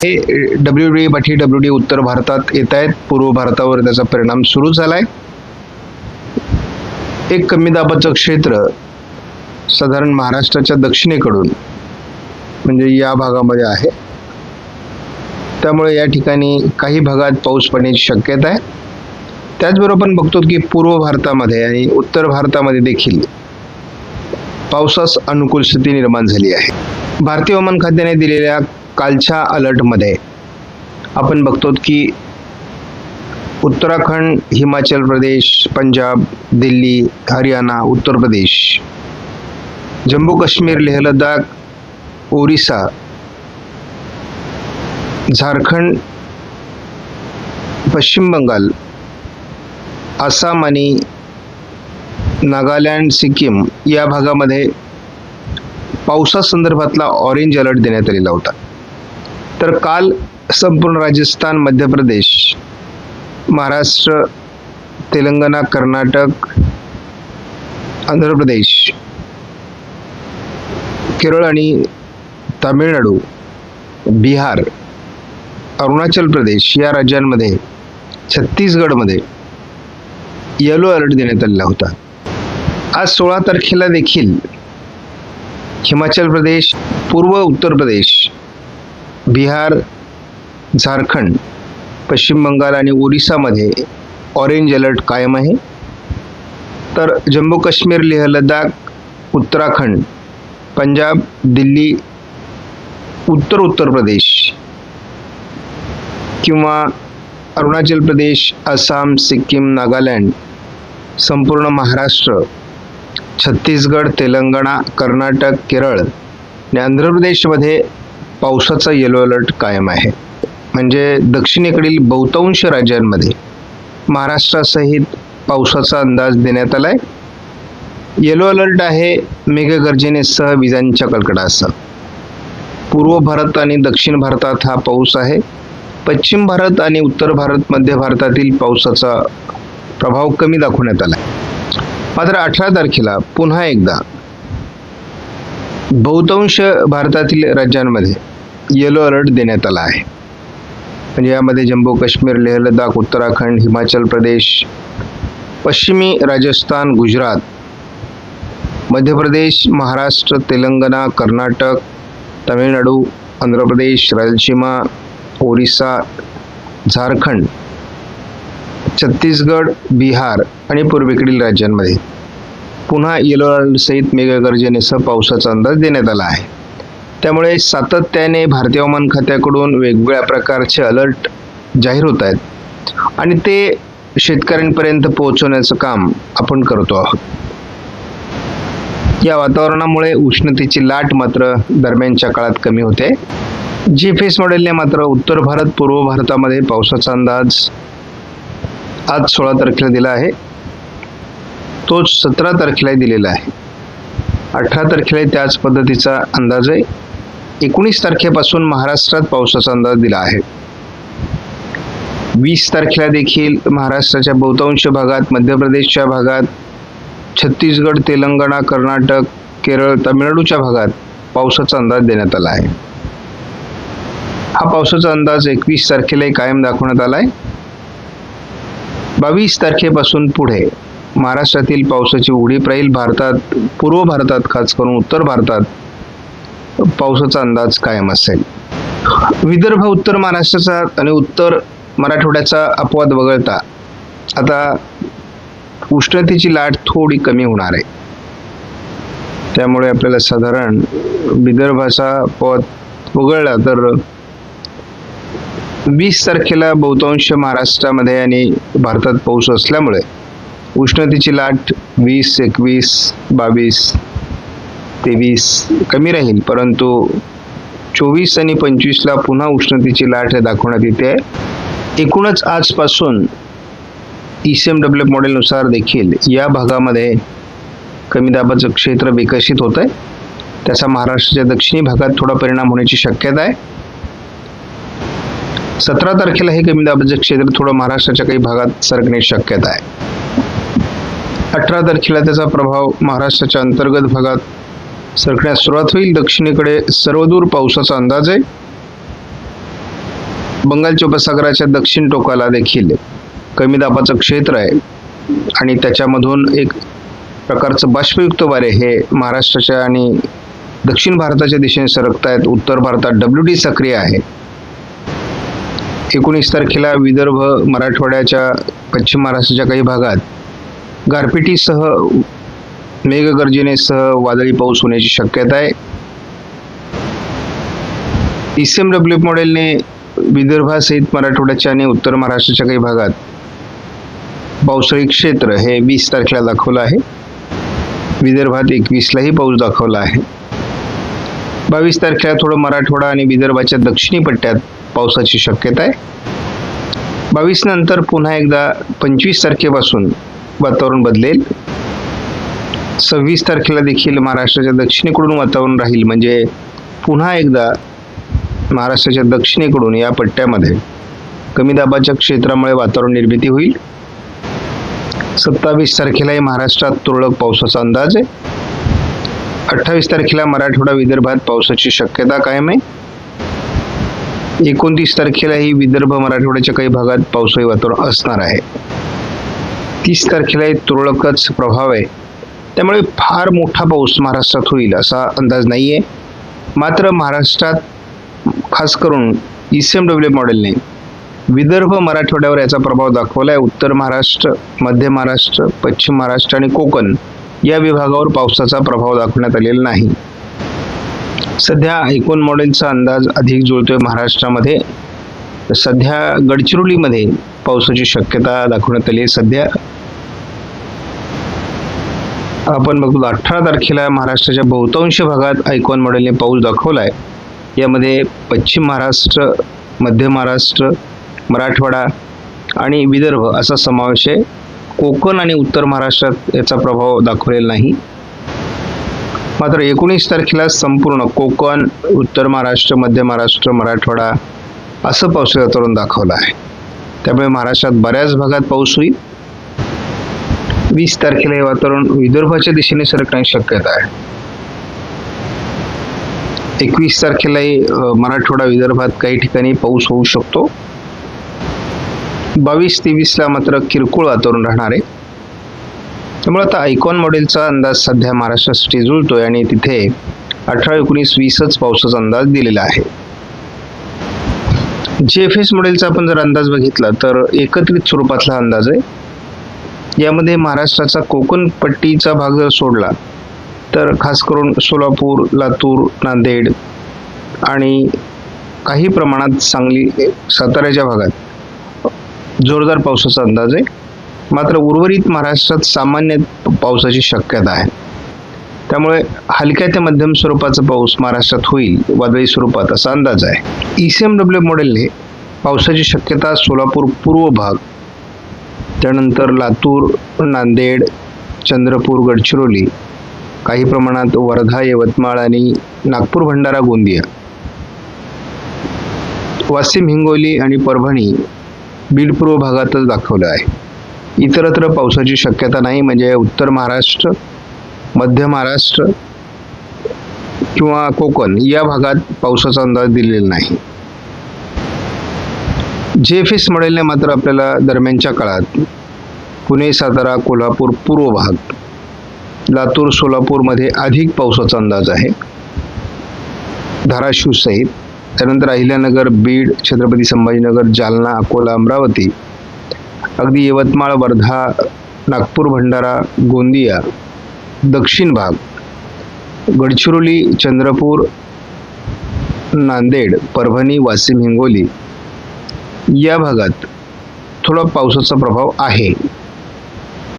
हे WD पाठी WD उत्तर भारतात येत आहेत. पूर्व भारतावर त्याचा परिणाम सुरू झालाय. एक कमी दाबाचं क्षेत्र साधारण महाराष्ट्राच्या दक्षिणेकडून म्हणजे या भागामध्ये आहे. त्यामुळे या ठिकाणी काही भागात पाऊस पडण्याची शक्यता आहे. त्याचबरोबर आपण बघतो की पूर्व भारतामध्ये आणि उत्तर भारतामध्ये देखील पावसास अनुकूल स्थिती निर्माण झाली आहे. भारतीय हवामान खात्याने दिलेल्या कालच्या अलर्टमध्ये आपण बघतो की उत्तराखंड, हिमाचल प्रदेश, पंजाब, दिल्ली, हरियाणा, उत्तर प्रदेश, जम्मू काश्मीर, लेह लडाख, ओरिसा, झारखंड, पश्चिम बंगाल, आसाम आणि नागालँड, सिक्कीम या भागामध्ये पावसासंदर्भातला ऑरेंज अलर्ट देण्यात आलेला होता. तर काल संपूर्ण राजस्थान, मध्य प्रदेश, महाराष्ट्र, तेलंगणा, कर्नाटक, आंध्र प्रदेश, केरळ आणि तामिळनाडू, बिहार, अरुणाचल प्रदेश या राज्यांमध्ये, छत्तीसगडमध्ये येलो अलर्ट देण्यात आलेला होता. आज 16 तारखेला देखील हिमाचल प्रदेश, पूर्व उत्तर प्रदेश, बिहार, झारखंड, पश्चिम बंगाल आणि ओरिसामध्ये ऑरेंज अलर्ट कायम आहे. तर जम्मू काश्मीर, लेह लडाख, उत्तराखंड, पंजाब, दिल्ली, उत्तर प्रदेश किंवा अरुणाचल प्रदेश, आसाम, सिक्कीम, नागालँड, संपूर्ण महाराष्ट्र, छत्तीसगड, तेलंगणा, कर्नाटक, केरळ आणि आंध्र प्रदेशमध्ये पावसाचा येलो अलर्ट कायम आहे. म्हणजे दक्षिणेकडील बहुतांश राज्यांमध्ये महाराष्ट्रासहित पावसाचा अंदाज देण्यात आलाय. येलो अलर्ट आहे मेघगर्जनेसह विजांच्या कडकडाटासह. पूर्व भारत आणि दक्षिण भारतात हा पाऊस आहे. पश्चिम भारत आणि उत्तर भारत, मध्य भारतातील पावसाचा प्रभाव कमी दाखवण्यात आला. मात्र 18 तारखेला पुन्हा एकदा बहुतांश भारतातील राज्यांमध्ये येलो अलर्ट देण्यात आला आहे. म्हणजे यामध्ये जम्मू काश्मीर, लेह लडाख, उत्तराखंड, हिमाचल प्रदेश, पश्चिमी राजस्थान, गुजरात, मध्य प्रदेश, महाराष्ट्र, तेलंगणा, कर्नाटक, तामिळनाडू, आंध्र प्रदेश, रायलसीमा, ओरिसा, झारखंड, छत्तीसगड, बिहार आणि पूर्वेकडील राज्यांमध्ये पुन्हा येलो अलर्ट सहित मेघगर्जनेसह पावसाचा अंदाज देण्यात आला आहे. त्यामुळे सातत्याने भारतीय हवामान खात्याकडून वेगवेगळ्या प्रकारचे अलर्ट जाहीर होत आहेत आणि ते शेतकऱ्यांपर्यंत पोहोचवण्याचं काम आपण करतो आहोत. या वातावरणामुळे उष्णतेची लाट मात्र दरम्यानच्या काळात कमी होते. GFS मॉडेलने मात्र उत्तर भारत, पूर्व भारतामध्ये पावसाचा अंदाज आज 16 तारखेला दिला आहे. तोच 17 तारखेला दिलेला आहे. 18 तारखेला त्याच पद्धतीचा अंदाज आहे. 19 तारखेपासून महाराष्ट्रात पावसाचा अंदाज दिला आहे. 20 तारखेला देखील महाराष्ट्राच्या बहुतांश भागात, मध्य प्रदेशच्या भागात, छत्तीसगड, तेलंगणा, कर्नाटक, केरळ, तामिळनाडूच्या भागात पावसाचा अंदाज देण्यात आला आहे. हा पावसाचा अंदाज 21 तारखेलाही कायम दाखवण्यात आला आहे. 22 तारखेपासून पुढे महाराष्ट्रातील पावसाची उघडीप राहील. भारतात, पूर्व भारतात, खास करून उत्तर भारतात पावसाचा अंदाज कायम असेल. विदर्भ, उत्तर महाराष्ट्राचा आणि उत्तर मराठवाड्याचा अपवाद वगळता आता उष्णतेची लाट थोडी कमी होणार आहे. त्यामुळे आपल्याला साधारण विदर्भाचा अपवाद वगळला तर 20 तारखेला बहुतांश महाराष्ट्रामध्ये आणि भारतात पाऊस असल्यामुळे उष्णतेची लाट 20, 21, 22, 23 कमी राहील. परंतु 24 आणि 25ला पुन्हा उष्णतेची लाट दाखवण्यात येते. एकूणच आजपासून ECMWF मॉडेलनुसार देखील या भागामध्ये कमी दाबाचं क्षेत्र विकसित होत आहे. त्याचा महाराष्ट्राच्या दक्षिणी भागात थोडा परिणाम होण्याची शक्यता आहे. 17 तारखेला हे कमी दाबाचं क्षेत्र थोडं महाराष्ट्राच्या काही भागात सरकण्याची शक्यता आहे. 18 तारखेला त्याचा प्रभाव महाराष्ट्राच्या अंतर्गत भागात सरकण्यास सुरुवात होईल. दक्षिणेकडे सर्वदूर पावसाचा अंदाज आहे. बंगालच्या उपसागराच्या दक्षिण टोकाला देखील कमी दाबाचं क्षेत्र आहे आणि त्याच्यामधून एक प्रकारचं बाष्पयुक्त वारे हे महाराष्ट्राच्या आणि दक्षिण भारताच्या दिशेने सरकत आहेत. उत्तर भारतात WD सक्रिय आहे. 19 तारखेला विदर्भ, मराठवाड्याच्या, पश्चिम महाराष्ट्राच्या काही भागात गारपिटीसह, मेघगर्जनेसह वादळी पाऊस होण्याची शक्यता आहे. ICMW मॉडेलने विदर्भासहित मराठवाड्याच्या आणि उत्तर महाराष्ट्राच्या काही भागात पावसाळी क्षेत्र हे 20 तारखेला दाखवलं आहे. विदर्भात 21लाही पाऊस दाखवला आहे. 22 तारखेला थोडं मराठवाडा आणि विदर्भाच्या दक्षिणी पट्ट्यात पावसाची शक्यता आहे. 22 नंतर पुन्हा एकदा 25 तारखेपासून वातावरण बदलेल. 26 तारखेला देखील महाराष्ट्राच्या दक्षिणेकडून वातावरण राहील, म्हणजे पुन्हा एकदा महाराष्ट्राच्या दक्षिणेकडून या पट्ट्यामध्ये कमी दाबाच्या क्षेत्रामुळे वातावरण निर्मिती होईल. 27 तारखेलाही महाराष्ट्रात तुरळक पावसाचा अंदाज आहे. 28 तारखेला मराठवाडा, विदर्भात पावसाची शक्यता कायम आहे. 29 तारखेलाही विदर्भ, मराठवाड्याच्या काही भागात पावसाळी वातावरण असणार आहे. 30 तारखेलाही तुरळकच प्रभाव आहे, त्यामुळे फार मोठा पाऊस महाराष्ट्रात होईल असा अंदाज नाही आहे. मात्र महाराष्ट्रात खास करून ICMW मॉडेलने विदर्भ, मराठवाड्यावर याचा प्रभाव दाखवला आहे. उत्तर महाराष्ट्र, मध्य महाराष्ट्र, पश्चिम महाराष्ट्र आणि कोकण या विभागावर पावसाचा प्रभाव दाखवण्यात आलेला नाही. सध्या आयकॉन मॉडेलचा अंदाज अधिक जुळतोय महाराष्ट्रामध्ये. सध्या गडचिरोलीमध्ये पावसाची शक्यता दाखवण्यात आली आहे. सध्या आपण बघतो 18 तारखेला महाराष्ट्राच्या बहुतांश भागात आयकॉन मॉडेलने पाऊस दाखवला आहे. यामध्ये पश्चिम महाराष्ट्र, मध्य महाराष्ट्र, मराठवाडा आणि विदर्भ असा समावेश आहे. कोकण आणि उत्तर महाराष्ट्रात याचा प्रभाव दाखवलेला नाही. मात्र 19 तारखेला संपूर्ण कोकण, उत्तर महाराष्ट्र, मध्य महाराष्ट्र, मराठवाडा असं पावसाळी वातावरण दाखवलं आहे. त्यामुळे महाराष्ट्रात बऱ्याच भागात पाऊस होईल. 20 तारखेला हे वातावरण विदर्भाच्या दिशेने सरकण्याची शक्यता आहे. 21 तारखेलाही मराठवाडा, विदर्भात काही ठिकाणी पाऊस होऊ शकतो. 22-23ला मात्र किरकोळ वातावरण राहणार आहे. त्यामुळे आता आयकॉन मॉडेलचा अंदाज सध्या महाराष्ट्रासाठी जुळतोय आणि तिथे 18, 19, 20च पावसाचा अंदाज दिलेला आहे. GFS मॉडेलचा आपण जर अंदाज बघितला तर एकत्रित स्वरूपातला अंदाज आहे. यामध्ये महाराष्ट्राचा कोकण पट्टीचा भाग जर सोडला तर खास करून सोलापूर, लातूर, नांदेड आणि काही प्रमाणात सांगली, साताऱ्याच्या भागात जोरदार पावसाचा अंदाज आहे. मात्र उर्वरित महाराष्ट्रात सामान्य पावसाची शक्यता आहे. त्यामुळे हलक्या ते मध्यम स्वरूपाचा पाऊस महाराष्ट्रात होईल, वादळी स्वरूपात असा अंदाज आहे. ICMW मॉडेलने पावसाची शक्यता सोलापूर पूर्व भाग, त्यानंतर लातूर, नांदेड, चंद्रपूर, गडचिरोली, काही प्रमाणात वर्धा, यवतमाळ आणि नागपूर, भंडारा, गोंदिया, वाशिम, हिंगोली आणि परभणी, बीड पूर्व भागातच दाखवलं आहे. इतरत्र पावसाची शक्यता नाही, म्हणजे उत्तर महाराष्ट्र, मध्य महाराष्ट्र किंवा कोकण या भागात पावसाचा अंदाज दिलेला नाही. GFS मॉडेलने मात्र आपल्याला दरम्यानच्या काळात पुणे, सातारा, कोल्हापूर पूर्व भाग, लातूर, सोलापूरमध्ये अधिक पावसाचा अंदाज आहे, धाराशिव सहित. त्यानंतर अहिल्यानगर, बीड, छत्रपती संभाजीनगर, जालना, अकोला, अमरावती, अगदी यवतमाळ, वर्धा, नागपूर, भंडारा, गोंदिया, दक्षिण भाग, गडचिरोली, चंद्रपूर, नांदेड, परभणी, वाशिम, हिंगोली या भागात थोडा पावसाचा प्रभाव आहे.